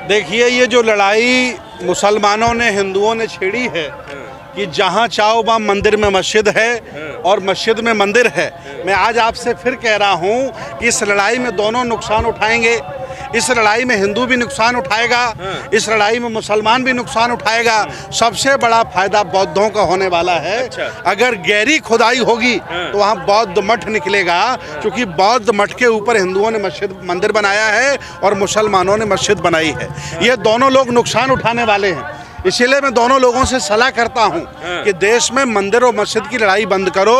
देखिए, ये जो लड़ाई मुसलमानों ने हिंदुओं ने छेड़ी है कि जहाँ चाहो वहाँ मंदिर में मस्जिद है और मस्जिद में मंदिर है, मैं आज आपसे फिर कह रहा हूँ कि इस लड़ाई में दोनों नुकसान उठाएंगे। इस लड़ाई में हिंदू भी नुकसान उठाएगा, इस लड़ाई में मुसलमान भी नुकसान उठाएगा। सबसे बड़ा फायदा बौद्धों का होने वाला है। अगर गहरी खुदाई होगी तो वहाँ बौद्ध मठ निकलेगा, क्योंकि बौद्ध मठ के ऊपर हिंदुओं ने मस्जिद मंदिर बनाया है और मुसलमानों ने मस्जिद बनाई है। ये दोनों लोग नुकसान उठाने वाले हैं। इसलिए मैं दोनों लोगों से सलाह करता हूं कि देश में मंदिर और मस्जिद की लड़ाई बंद करो,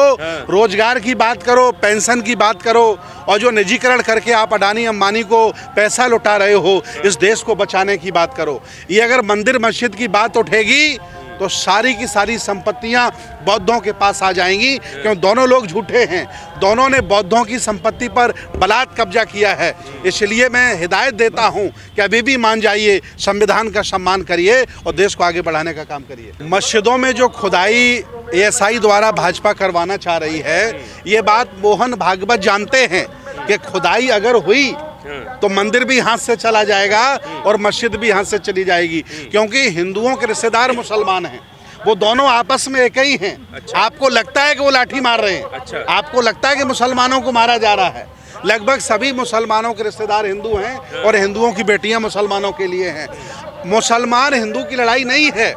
रोजगार की बात करो, पेंशन की बात करो, और जो निजीकरण करके आप अडानी अंबानी को पैसा लुटा रहे हो, इस देश को बचाने की बात करो। ये अगर मंदिर मस्जिद की बात उठेगी तो सारी की सारी संपत्तियां बौद्धों के पास आ जाएंगी, क्योंकि दोनों लोग झूठे हैं। दोनों ने बौद्धों की संपत्ति पर बलात् कब्जा किया है। इसलिए मैं हिदायत देता हूं कि अभी भी मान जाइए, संविधान का सम्मान करिए और देश को आगे बढ़ाने का काम करिए। मस्जिदों में जो खुदाई एएसआई द्वारा भाजपा करवाना चाह रही है, ये बात मोहन भागवत जानते हैं कि खुदाई अगर हुई तो मंदिर भी हाथ से चला जाएगा और मस्जिद भी हाथ से चली जाएगी, क्योंकि हिंदुओं के रिश्तेदार मुसलमान हैं, वो दोनों आपस में एक ही हैं। आपको लगता है कि वो लाठी मार रहे हैं, आपको लगता है कि मुसलमानों को मारा जा रहा है। लगभग सभी मुसलमानों के रिश्तेदार हिंदू हैं और हिंदुओं की बेटियां मुसलमानों के लिए हैं। मुसलमान हिंदू की लड़ाई नहीं है।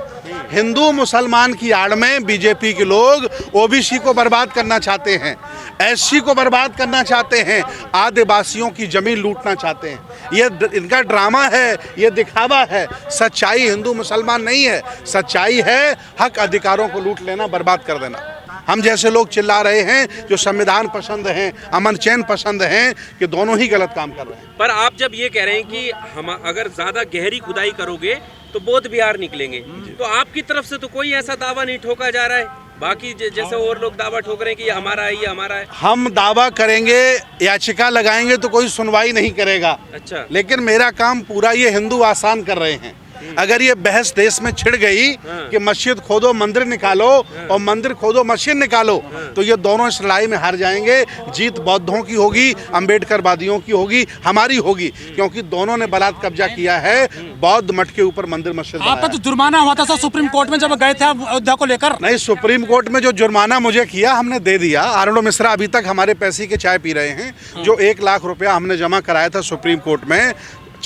हिंदू मुसलमान की आड़ में बीजेपी के लोग ओबीसी को बर्बाद करना चाहते हैं, एससी को बर्बाद करना चाहते हैं, आदिवासियों की जमीन लूटना चाहते हैं। ये इनका ड्रामा है, ये दिखावा है। सच्चाई हिंदू मुसलमान नहीं है, सच्चाई है हक अधिकारों को लूट लेना, बर्बाद कर देना। हम जैसे लोग चिल्ला रहे हैं जो संविधान पसंद हैं, अमन चैन पसंद हैं, कि दोनों ही गलत काम कर रहे हैं। पर आप जब ये कह रहे हैं कि हम अगर ज्यादा गहरी खुदाई करोगे तो बौद्ध बिहार निकलेंगे, तो आपकी तरफ से तो कोई ऐसा दावा नहीं ठोका जा रहा है। बाकी जैसे और लोग दावा ठोक रहे हैं कि ये हमारा है, ये हमारा है। हम दावा करेंगे, याचिका लगाएंगे तो कोई सुनवाई नहीं करेगा। अच्छा, लेकिन लेकिन मेरा काम पूरा ये हिंदू आसान कर रहे हैं। अगर ये बहस देश में छिड़ गई कि मस्जिद खोदो मंदिर निकालो और मंदिर खोदो मस्जिद निकालो, तो ये दोनों इस लड़ाई में हार जाएंगे। जीत बौद्धों की होगी, अम्बेडकरवादियों की होगी, हमारी होगी, क्योंकि दोनों ने बलात् कब्जा किया है बौद्ध मठ के ऊपर मंदिर मस्जिद। आपका तो जुर्माना हुआ था सर सुप्रीम कोर्ट में जब गए थे अयोध्या को लेकर। नहीं, सुप्रीम कोर्ट में जो जुर्माना मुझे किया हमने दे दिया। आरोड़ो मिश्रा अभी तक हमारे पैसे के चाय पी रहे हैं। जो 1 लाख रुपया हमने जमा कराया था सुप्रीम कोर्ट में,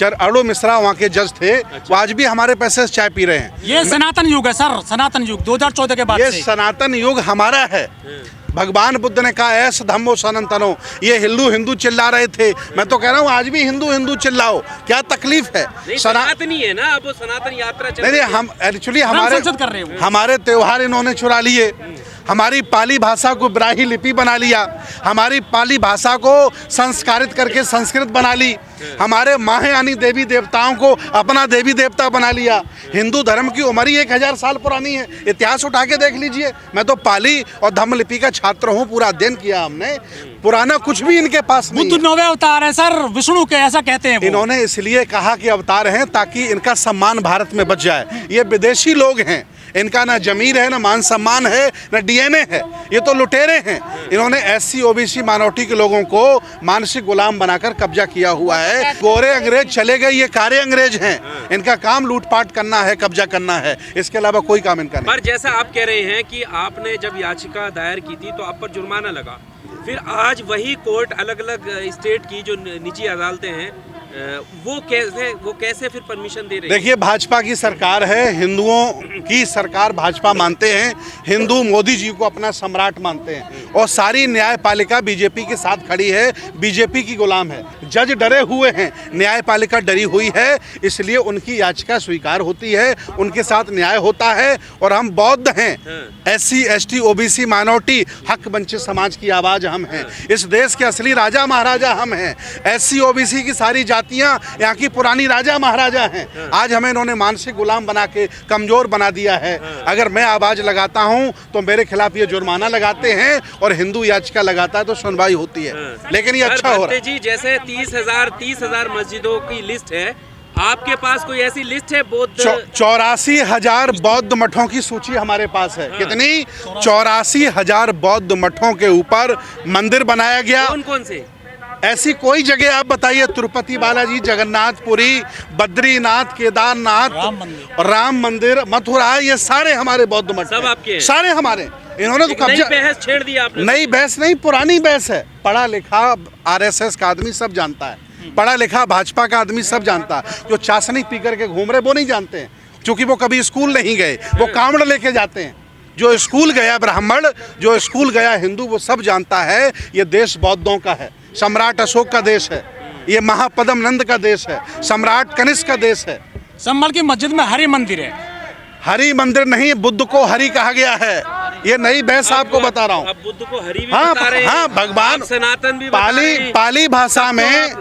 अरुण मिश्रा वहाँ के जज थे, वो आज भी हमारे पैसे से चाय पी रहे हैं। ये सनातन युग है सर, सनातन युग 2014 के बाद ये से। सनातन युग हमारा है। भगवान बुद्ध ने कहा ऐस धम्मो सनातनो। ये हिंदू चिल्ला रहे थे, मैं तो कह रहा हूँ आज भी हिंदू चिल्लाओ, क्या तकलीफ है? सनातनी है ना, अब सनातन यात्रा चल रही नहीं, है। हम एक्चुअली हमारे त्योहार इन्होंने चुरा लिए। हमारी पाली भाषा को ब्राह्मी लिपि बना लिया, हमारी पाली भाषा को संस्कारित करके संस्कृत बना ली, हमारे महायानी देवी देवताओं को अपना देवी देवता बना लिया। हिंदू धर्म की उम्र ही 1000 साल पुरानी है, इतिहास उठा के देख लीजिए। मैं तो पाली और धम्म लिपि का छात्र हूँ, पूरा अध्ययन किया हमने। पुराना कुछ भी इनके पास नहीं है। बुद्ध 9वें अवतार है सर, विष्णु के, ऐसा कहते हैं वो। इन्होंने इसलिए कहा कि अवतार हैं ताकि इनका सम्मान भारत में बच जाए। ये विदेशी लोग हैं, इनका ना जमीर है, ना मान सम्मान है, ना डीएनए है। ये तो लुटेरे हैं। इन्होंने एससी ओबीसी माइनॉरिटी के लोगों को मानसिक गुलाम बनाकर कब्जा किया हुआ है। गोरे अंग्रेज चले गए, ये कारे अंग्रेज हैं। इनका काम लूटपाट करना है, कब्जा करना है, इसके अलावा कोई काम इनका नहीं। पर जैसा आप कह रहे हैं कि आपने जब याचिका दायर की थी तो आप पर जुर्माना लगा, फिर आज वही कोर्ट अलग अलग स्टेट की जो निजी अदालतें हैं वो कैसे फिर परमिशन दे रही है? देखिए, भाजपा की सरकार है, हिंदुओं की सरकार भाजपा मानते हैं, हिंदू मोदी जी को अपना सम्राट मानते हैं और सारी न्यायपालिका बीजेपी के साथ खड़ी है, बीजेपी की गुलाम है। जज डरे हुए हैं, न्यायपालिका डरी हुई है, इसलिए उनकी याचिका स्वीकार होती है, उनके साथ न्याय होता है। और हम बौद्ध हैं, एससी एसटी ओबीसी माइनॉरिटी हक वंचित समाज की आवाज हम हैं। इस देश के असली राजा महाराजा हम हैं। एससी ओबीसी की सारी जातियां यहाँ की पुरानी राजा महाराजा हैं। आज हमें इन्होंने मानसिक गुलाम बना के कमजोर बना दिया है। अगर मैं आवाज लगाता हूँ तो मेरे खिलाफ ये जुर्माना लगाते हैं और हिंदू याचिका लगाता है तो सुनवाई होती है। लेकिन ये अच्छा हो रहा है जी। जैसे 30,000 मस्जिदों की लिस्ट है, आपके पास कोई ऐसी लिस्ट है? बौद्ध 84,000 बौद्ध मठों की सूची हमारे पास है। कितनी? 84,000 बौद्ध मठों के ऊपर मंदिर बनाया गया। कौन कौन से? ऐसी कोई जगह आप बताइए, तिरुपति बालाजी, जगन्नाथपुरी, बद्रीनाथ, केदारनाथ, राम मंदिर, मथुरा, ये सारे हमारे बौद्ध मठ सब हैं। आपके हैं? सारे हमारे। इन्होंने तो नई कब्जा, बहस छेड़ दी आपने। नई बहस नहीं, पुरानी बहस है। पढ़ा लिखा आरएसएस का आदमी सब जानता है, पढ़ा लिखा भाजपा का आदमी सब जानता है। जो चाशनी पी करके घूम रहे वो नहीं जानते हैं, क्योंकि वो कभी स्कूल नहीं गए, वो कांवड़ लेके जाते हैं। जो स्कूल गया ब्राह्मण, जो स्कूल गया हिंदू, वो सब जानता है ये देश बौद्धों का है। सम्राट अशोक का देश है, ये महापद्म नंद का देश है, सम्राट कनिष्क का देश है। संभल की मस्जिद में हरि मंदिर है। हरि मंदिर नहीं, बुद्ध को हरि कहा गया है। ये नई बहस आपको बता रहा हूँ। अब बुद्ध को हरि भी हाँ, बता रहे हैं, हाँ, भगवान आप सनातन भी बता रहे हैं। पाली भाषा में,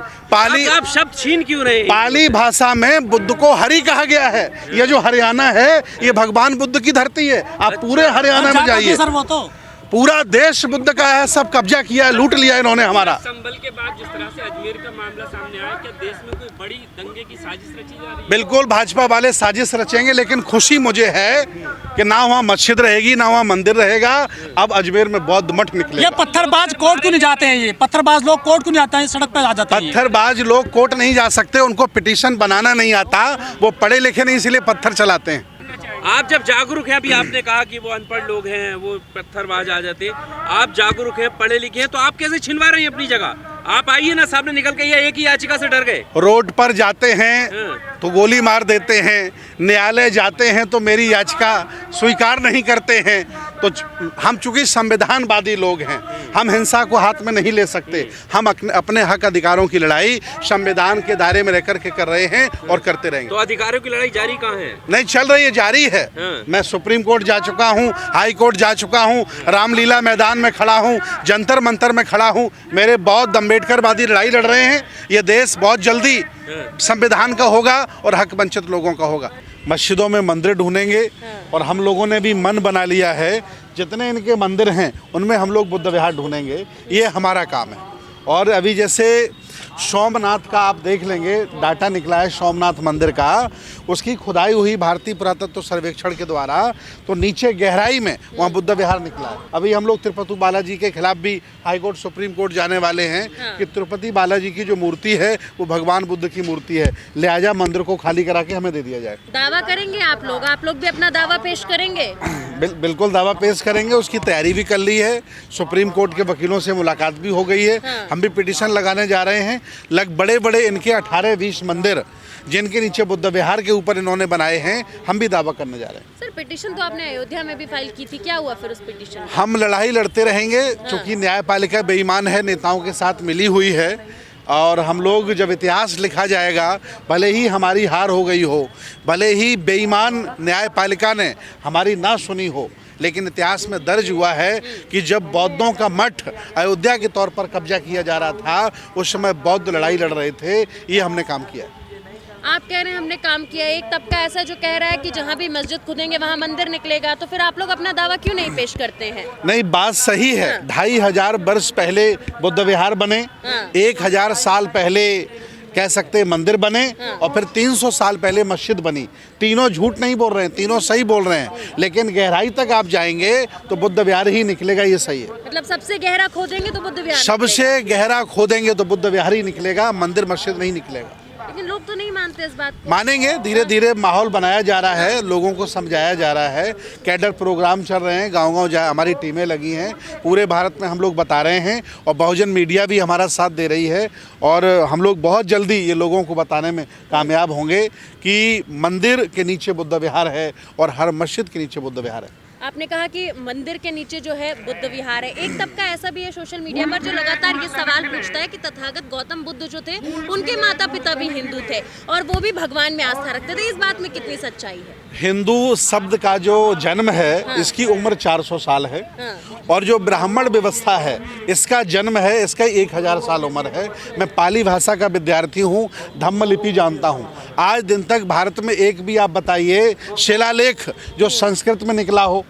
आप शब्द छीन क्यों रहे हैं? पाली भाषा में बुद्ध को हरि कहा गया है। ये जो हरियाणा है, ये भगवान बुद्ध की धरती है। आप पूरे हरियाणा में जाइए, सर वो तो पूरा देश बुद्ध का है। सब कब्जा किया है, लूट लिया इन्होंने हमारा। संभल के बाद जिस तरह से अजमेर का मामला सामने आया, क्या देश में कोई बड़ी दंगे की साजिश रची जा रही है? बिल्कुल भाजपा वाले साजिश रचेंगे, लेकिन खुशी मुझे है कि ना वहाँ मस्जिद रहेगी, ना वहाँ मंदिर रहेगा। अब अजमेर में बौद्ध मठ निकले। ये पत्थरबाज कोर्ट क्यों नहीं जाते हैं? ये पत्थरबाज लोग कोर्ट क्यों नहीं आते हैं? सड़क पे आ जाते हैं। पत्थरबाज लोग कोर्ट नहीं जा सकते, उनको पिटीशन बनाना नहीं आता, वो पढ़े लिखे नहीं, इसलिए पत्थर चलाते हैं। आप जब जागरूक हैं, अभी आपने कहा कि वो अनपढ़ लोग हैं, वो पत्थरबाज आ जाते, आप जागरूक हैं, पढ़े लिखे हैं, तो आप कैसे छिनवा रहे हैं अपनी जगह? आप आइए ना, सामने निकल के, ये एक ही याचिका से डर गए। रोड पर जाते हैं तो गोली मार देते हैं, न्यायालय जाते हैं तो मेरी याचिका स्वीकार नहीं करते हैं। तो हम चूंकि संविधानवादी लोग हैं, हम हिंसा को हाथ में नहीं ले सकते। हम अपने हक अधिकारों की लड़ाई संविधान के दायरे में रहकर के कर रहे हैं और करते रहेंगे। तो अधिकारियों की लड़ाई जारी कहाँ है? नहीं चल रही है, जारी है। मैं सुप्रीम कोर्ट जा चुका हूँ, हाई कोर्ट जा चुका हूँ, रामलीला मैदान में खड़ा हूँ, जंतर मंतर में खड़ा हूँ। मेरे बौद्ध अम्बेडकरवादी लड़ाई लड़ रहे हैं। ये देश बहुत जल्दी संविधान का होगा और हक वंचित लोगों का होगा। मस्जिदों में मंदिर ढूंढेंगे, और हम लोगों ने भी मन बना लिया है, जितने इनके मंदिर हैं उनमें हम लोग बुद्ध विहार ढूंढेंगे। ये हमारा काम है। और अभी जैसे सोमनाथ का आप देख लेंगे, डाटा निकला है सोमनाथ मंदिर का, उसकी खुदाई हुई भारतीय पुरातत्व सर्वेक्षण के द्वारा, तो नीचे गहराई में वहाँ बुद्ध विहार निकला है। अभी हम लोग तिरुपति बालाजी के खिलाफ भी हाई कोर्ट, सुप्रीम कोर्ट जाने वाले हैं कि तिरुपति बालाजी की जो मूर्ति है वो भगवान बुद्ध की मूर्ति है, लिहाजा मंदिर को खाली करा के हमें दे दिया जाए। दावा करेंगे आप लोग भी अपना दावा पेश करेंगे? बिल्कुल दावा पेश करेंगे, उसकी तैयारी भी कर ली है। सुप्रीम कोर्ट के वकीलों से मुलाकात भी हो गई है। हम भी पिटीशन लगाने जा रहे हैं। बड़े बड़े इनके 18-20 मंदिर जिनके नीचे बुद्ध विहार के ऊपर इन्होंने बनाए हैं, हम भी दावा करने जा रहे हैं। सर, पिटीशन तो आपने अयोध्या में भी फाइल की थी, क्या हुआ फिर उस पिटीशन? हम लड़ाई लड़ते रहेंगे, क्योंकि न्यायपालिका बेईमान है, नेताओं के साथ मिली हुई है। और हम लोग जब इतिहास लिखा जाएगा, भले ही हमारी हार हो गई हो, भले ही बेईमान न्यायपालिका ने हमारी ना सुनी हो, लेकिन इतिहास में दर्ज हुआ है कि जब बौद्धों का मठ अयोध्या के तौर पर कब्जा किया जा रहा था, उस समय बौद्ध लड़ाई लड़ रहे थे। ये हमने काम किया। आप कह रहे हैं हमने काम किया, एक तबका ऐसा जो कह रहा है कि जहाँ भी मस्जिद खुदेंगे वहाँ मंदिर निकलेगा, तो फिर आप लोग अपना दावा क्यों नहीं पेश करते हैं? नहीं, बात सही है। 2500 वर्ष पहले बुद्ध विहार बने, 1000 साल पहले कह सकते मंदिर बने, और फिर 300 साल पहले मस्जिद बनी। तीनों झूठ नहीं बोल रहे हैं, तीनों सही बोल रहे हैं, लेकिन गहराई तक आप जाएंगे तो बुद्ध विहार ही निकलेगा, ये सही है। मतलब सबसे गहरा खोदेंगे तो बुद्ध विहार, सबसे गहरा खोदेंगे तो बुद्ध विहार ही निकलेगा, मंदिर मस्जिद नहीं निकलेगा। लेकिन लोग तो नहीं मानते इस बात को। मानेंगे, धीरे धीरे माहौल बनाया जा रहा है, लोगों को समझाया जा रहा है, कैडर प्रोग्राम चल रहे हैं, गांव-गांव हमारी टीमें लगी हैं, पूरे भारत में हम लोग बता रहे हैं, और बहुजन मीडिया भी हमारा साथ दे रही है। और हम लोग बहुत जल्दी ये लोगों को बताने में कामयाब होंगे कि मंदिर के नीचे बुद्ध विहार है और हर मस्जिद के नीचे बुद्ध विहार है। आपने कहा कि मंदिर के नीचे जो है बुद्ध विहार है। एक तबका ऐसा भी है सोशल मीडिया पर जो लगातार ये सवाल पूछता है कि तथागत गौतम बुद्ध जो थे उनके माता पिता भी हिंदू थे और वो भी भगवान में आस्था रखते थे। इस बात में कितनी सच्चाई है? हिंदू शब्द का जो जन्म है, इसकी उम्र 400 साल है, और जो ब्राह्मण व्यवस्था है इसका जन्म है, इसका 1000 साल उम्र है। मैं पाली भाषा का विद्यार्थी हूँ, धम्म लिपि जानता हूँ। आज दिन तक भारत में एक भी आप बताइए शिलालेख जो संस्कृत में निकला हो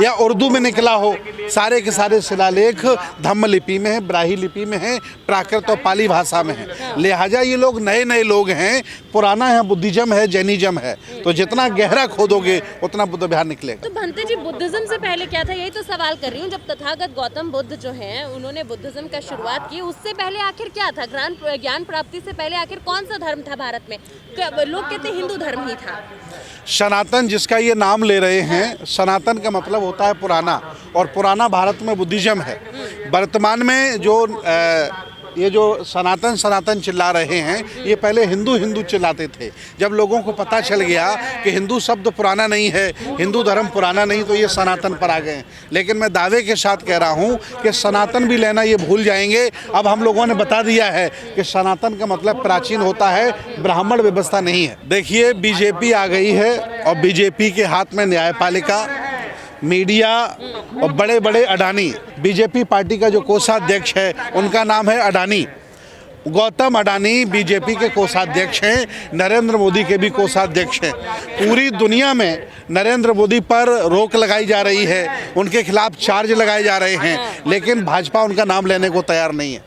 या उर्दू में निकला हो, सारे के सारे शिलालेख धम्म लिपि में है, ब्राही लिपि में है, प्राकृत और पाली भाषा में है। लिहाजा ये लोग नए नए लोग हैं, पुराना है बुद्धिज्म है, जैनिज्म है, तो जितना गहरा खोदोगे उतना बुद्ध विहार निकलेगा। तो भंते जी, बुद्धिज्म से पहले क्या था, यही तो सवाल कर रही हूँ। जब तथागत गौतम बुद्ध जो हैं उन्होंने बुद्धिज्म का शुरुआत की, उससे पहले आखिर क्या था? ज्ञान प्राप्ति से पहले आखिर कौन सा धर्म था भारत में? लोग कहते हैं हिंदू धर्म ही था। सनातन जिसका ये नाम ले रहे हैं, सनातन का मतलब होता है पुराना, और पुराना भारत में बुद्धिज्म है। वर्तमान में जो ये जो सनातन सनातन चिल्ला रहे हैं, ये पहले हिंदू हिंदू चिल्लाते थे। जब लोगों को पता चल गया कि हिंदू शब्द पुराना नहीं है, हिंदू धर्म पुराना नहीं, तो ये सनातन पर आ गए। लेकिन मैं दावे के साथ कह रहा हूँ कि सनातन भी लेना ये भूल जाएंगे। अब हम लोगों ने बता दिया है कि सनातन का मतलब प्राचीन होता है, ब्राह्मण व्यवस्था नहीं है। देखिए, बीजेपी आ गई है और बीजेपी के हाथ में न्यायपालिका, मीडिया और बड़े बड़े अडानी। बीजेपी पार्टी का जो कोषाध्यक्ष है उनका नाम है अडानी, गौतम अडानी बीजेपी के कोषाध्यक्ष हैं, नरेंद्र मोदी के भी कोषाध्यक्ष हैं। पूरी दुनिया में नरेंद्र मोदी पर रोक लगाई जा रही है, उनके खिलाफ चार्ज लगाए जा रहे हैं, लेकिन भाजपा उनका नाम लेने को तैयार नहीं है।